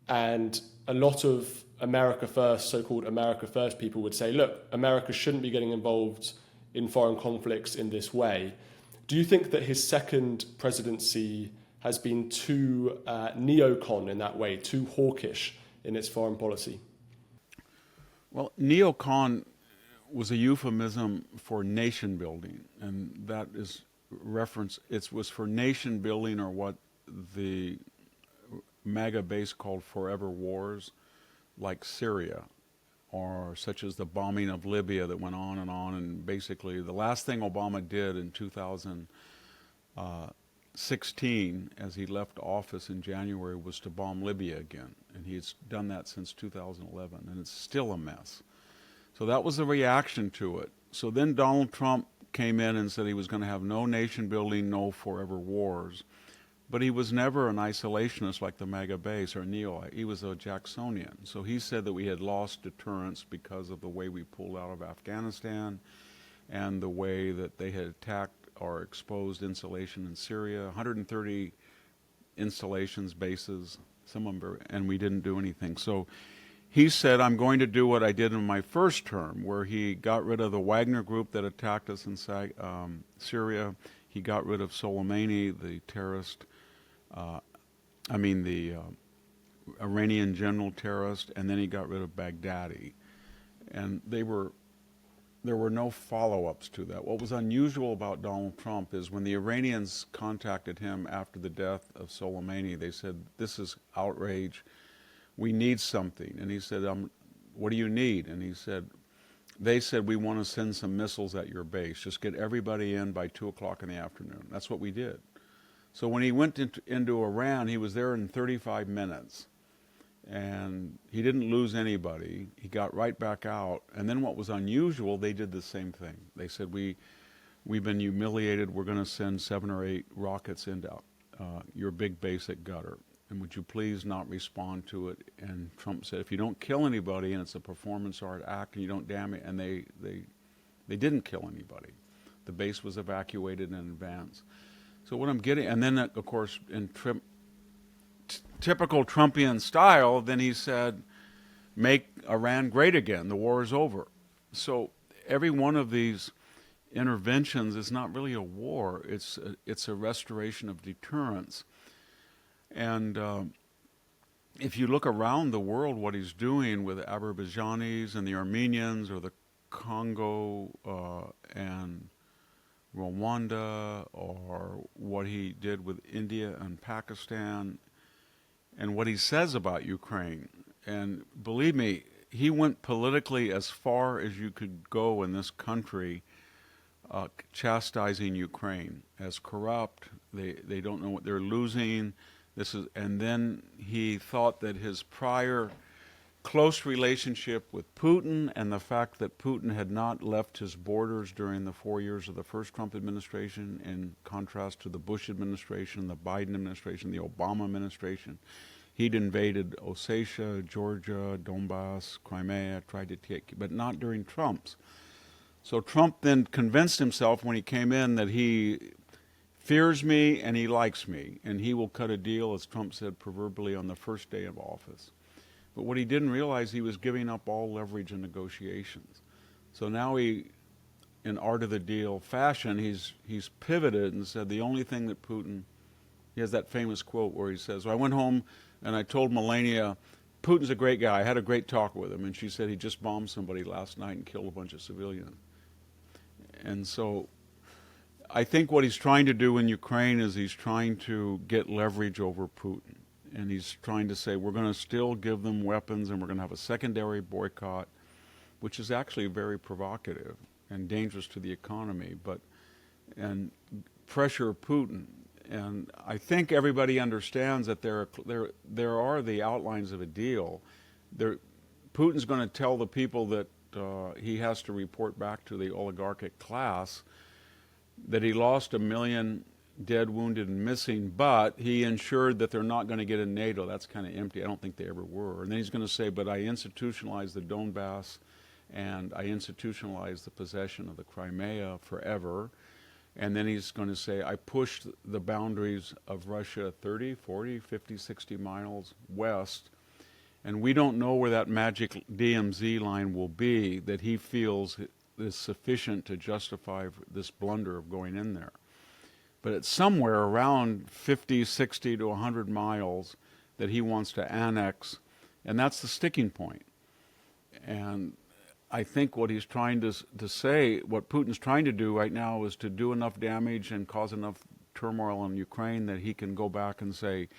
And a lot of America First, so-called America First people would say, look, America shouldn't be getting involved in foreign conflicts in this way. Do you think that his second presidency has been too neocon in that way, too hawkish in its foreign policy? Well, neocon was a euphemism for nation building, and that is reference. It was for nation building, or what the MAGA base called forever wars, like Syria, or such as the bombing of Libya that went on. And basically the last thing Obama did in 2016, as he left office in January, was to bomb Libya again. And he's done that since 2011, and it's still a mess. So that was the reaction to it. So then Donald Trump came in and said he was going to have no nation building, no forever wars. But he was never an isolationist like the MAGA base or neo. He was a Jacksonian. So he said that we had lost deterrence because of the way we pulled out of Afghanistan and the way that they had attacked or exposed installation in Syria, 130 installations, bases, some of them, and we didn't do anything. So he said, I'm going to do what I did in my first term, where he got rid of the Wagner group that attacked us in Syria. He got rid of Soleimani, the terrorist, the Iranian general terrorist, and then he got rid of Baghdadi. And there were no follow-ups to that. What was unusual about Donald Trump is when the Iranians contacted him after the death of Soleimani, they said, this is outrage. We need something. And he said, what do you need? And they said, we want to send some missiles at your base. Just get everybody in by 2 o'clock in the afternoon. That's what we did. So when he went into Iran, he was there in 35 minutes. And he didn't lose anybody. He got right back out. And then what was unusual, they did the same thing. They said, we we've been humiliated. We're going to send 7 or 8 rockets into your big base at Gutter. And would you please not respond to it? And Trump said, if you don't kill anybody and it's a performance art act and you don't damage, and they didn't kill anybody. The base was evacuated in advance. So what I'm getting, and then of course in typical Trumpian style, then he said, make Iran great again. The war is over. So every one of these interventions is not really a war. It's a restoration of deterrence. And if you look around the world, what he's doing with the Azerbaijanis and the Armenians, or the Congo and Rwanda, or what he did with India and Pakistan, and what he says about Ukraine. And believe me, he went politically as far as you could go in this country, chastising Ukraine as corrupt. They don't know what they're losing. And then he thought that his prior close relationship with Putin, and the fact that Putin had not left his borders during the 4 years of the first Trump administration, in contrast to the Bush administration, the Biden administration, the Obama administration. He'd invaded Ossetia, Georgia, Donbass, Crimea, tried to take, but not during Trump's. So Trump then convinced himself when he came in that he fears me and he likes me, and he will cut a deal, as Trump said proverbially, on the first day of office. But what he didn't realize, he was giving up all leverage in negotiations. So now he, in art of the deal fashion, he's pivoted and said the only thing that Putin, he has that famous quote where he says, I went home and I told Melania, Putin's a great guy. I had a great talk with him. And she said he just bombed somebody last night and killed a bunch of civilians. And so I think what he's trying to do in Ukraine is he's trying to get leverage over Putin. And he's trying to say, we're going to still give them weapons, and we're going to have a secondary boycott, which is actually very provocative and dangerous to the economy, and pressure Putin. And I think everybody understands that there are the outlines of a deal. Putin's going to tell the people that he has to report back to the oligarchic class that he lost 1 million dead, wounded, and missing, but he ensured that they're not going to get in NATO. That's kind of empty. I don't think they ever were. And then he's going to say, but I institutionalized the Donbass, and I institutionalized the possession of the Crimea forever. And then he's going to say, I pushed the boundaries of Russia 30, 40, 50, 60 miles west, and we don't know where that magic DMZ line will be that he feels is sufficient to justify this blunder of going in there. But it's somewhere around 50, 60 to 100 miles that he wants to annex, and that's the sticking point. And I think what he's trying to say, what Putin's trying to do right now, is to do enough damage and cause enough turmoil in Ukraine that he can go back and say,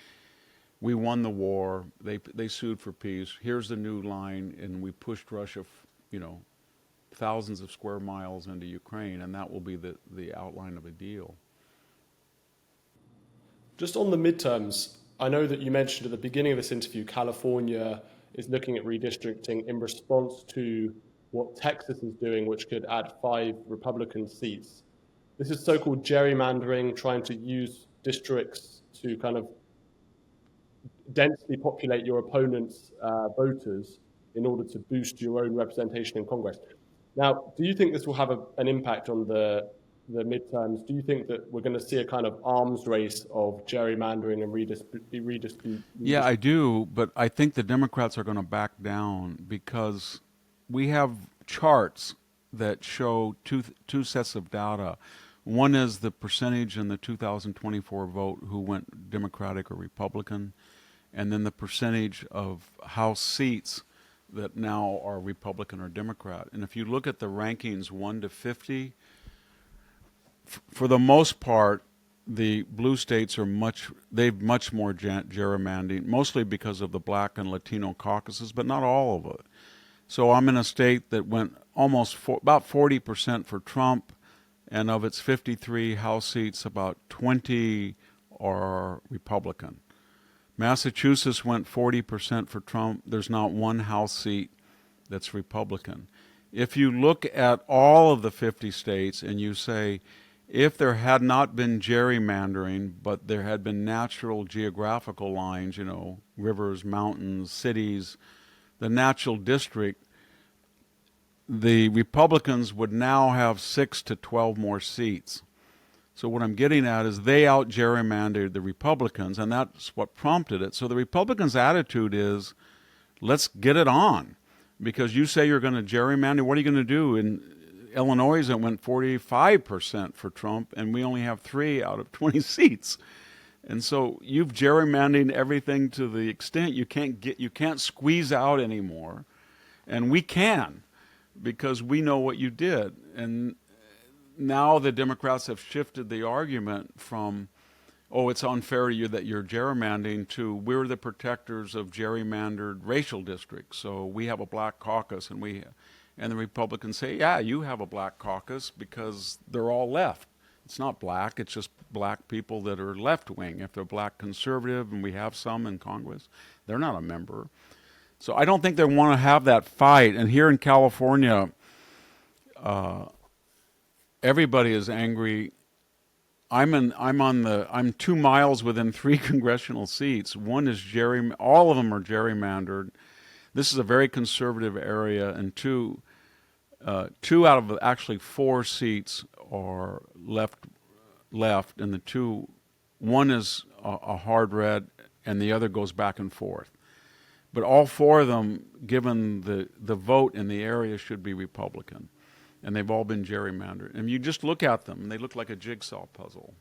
we won the war, they sued for peace, here's the new line, and we pushed Russia, thousands of square miles into Ukraine, and that will be the outline of a deal. Just on the midterms, I know that you mentioned at the beginning of this interview, California is looking at redistricting in response to what Texas is doing, which could add 5 Republican seats. This is so-called gerrymandering, trying to use districts to kind of densely populate your opponent's voters in order to boost your own representation in Congress. Now, do you think this will have an impact on the midterms? Do you think that we're going to see a kind of arms race of gerrymandering and redistribution? Yeah, I do, but I think the Democrats are going to back down because we have charts that show two sets of data. One is the percentage in the 2024 vote who went Democratic or Republican, and then the percentage of House seats that now are Republican or Democrat. And if you look at the rankings 1 to 50, for the most part, the blue states are much more gerrymandering, mostly because of the black and Latino caucuses, but not all of it. So I'm in a state that went about 40% for Trump, and of its 53 House seats, about 20 are Republican. Massachusetts went 40% for Trump. There's not one House seat that's Republican. If you look at all of the 50 states and you say, if there had not been gerrymandering, but there had been natural geographical lines, rivers, mountains, cities, the natural district, the Republicans would now have 6 to 12 more seats. So what I'm getting at is they out gerrymandered the Republicans, and that's what prompted it. So the Republicans' attitude is, let's get it on. Because you say you're going to gerrymander, what are you going to do? In Illinois, it went 45% for Trump, and we only have 3 out of 20 seats. And so you've gerrymandered everything to the extent you can't squeeze out anymore. And we can, because we know what you did. And now the Democrats have shifted the argument from, oh, it's unfair to you that you're gerrymandering, to we're the protectors of gerrymandered racial districts. So we have a black caucus, and the Republicans say, yeah, you have a black caucus because they're all left. It's not black, it's just black people that are left wing. If they're black conservative, and we have some in Congress, they're not a member. So I don't think they want to have that fight. And here in California, everybody is angry. I'm 2 miles within 3 congressional seats. One is all of them are gerrymandered. This is a very conservative area, and two out of actually 4 seats are left, and one is a hard red, and the other goes back and forth. But all 4 of them, given the vote in the area, should be Republican. And they've all been gerrymandered. And you just look at them, and they look like a jigsaw puzzle.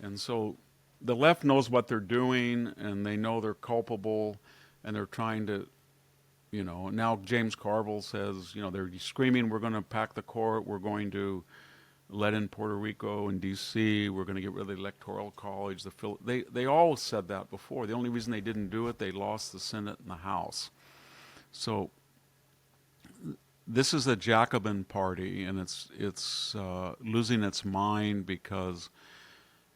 And so the left knows what they're doing, and they know they're culpable, and they're trying to, now James Carville says, they're screaming, we're going to pack the court, we're going to let in Puerto Rico and D.C., we're going to get rid of the Electoral College. They all said that before. The only reason they didn't do it, they lost the Senate and the House. So this is a Jacobin party, and it's losing its mind because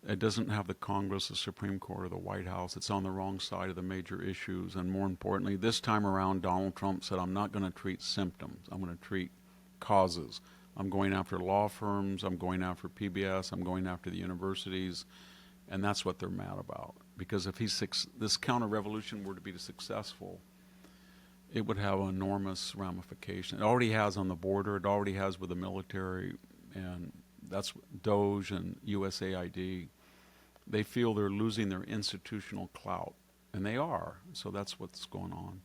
it doesn't have the Congress, the Supreme Court, or the White House. It's on the wrong side of the major issues. And more importantly, this time around, Donald Trump said, I'm not going to treat symptoms. I'm going to treat causes. I'm going after law firms. I'm going after PBS. I'm going after the universities. And that's what they're mad about. Because if this counter-revolution were to be successful, it would have enormous ramifications. It already has on the border. It already has with the military. And that's Doge and USAID. They feel they're losing their institutional clout. And they are. So that's what's going on.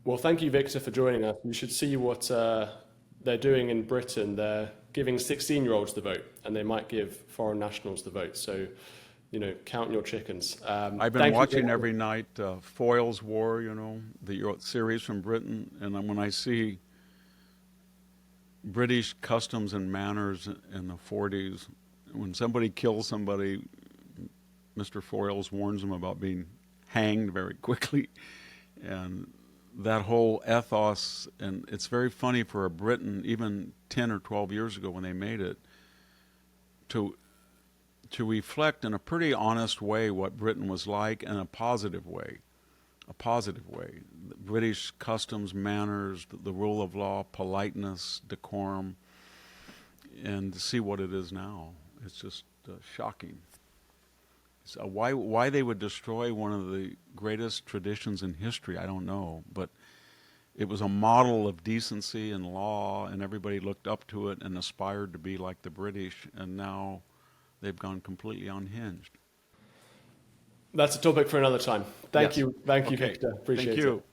Well, thank you, Victor, for joining us. You should see what they're doing in Britain. They're giving 16-year-olds the vote, and they might give foreign nationals the vote. So, count your chickens. I've been watching every night Foyle's War, the series from Britain, and when I see British customs and manners in the 40s, when somebody kills somebody, Mr. Foyles warns them about being hanged very quickly, and that whole ethos. And it's very funny for a Briton, even 10 or 12 years ago when they made it, to reflect in a pretty honest way what Britain was like, in a positive way. The British customs, manners, the rule of law, politeness, decorum, and to see what it is now. It's just shocking. So why they would destroy one of the greatest traditions in history, I don't know. But it was a model of decency and law, and everybody looked up to it and aspired to be like the British, and now they've gone completely unhinged. That's a topic for another time. Thank Yes. you. Thank you, Okay. Victor. Appreciate it. Thank you.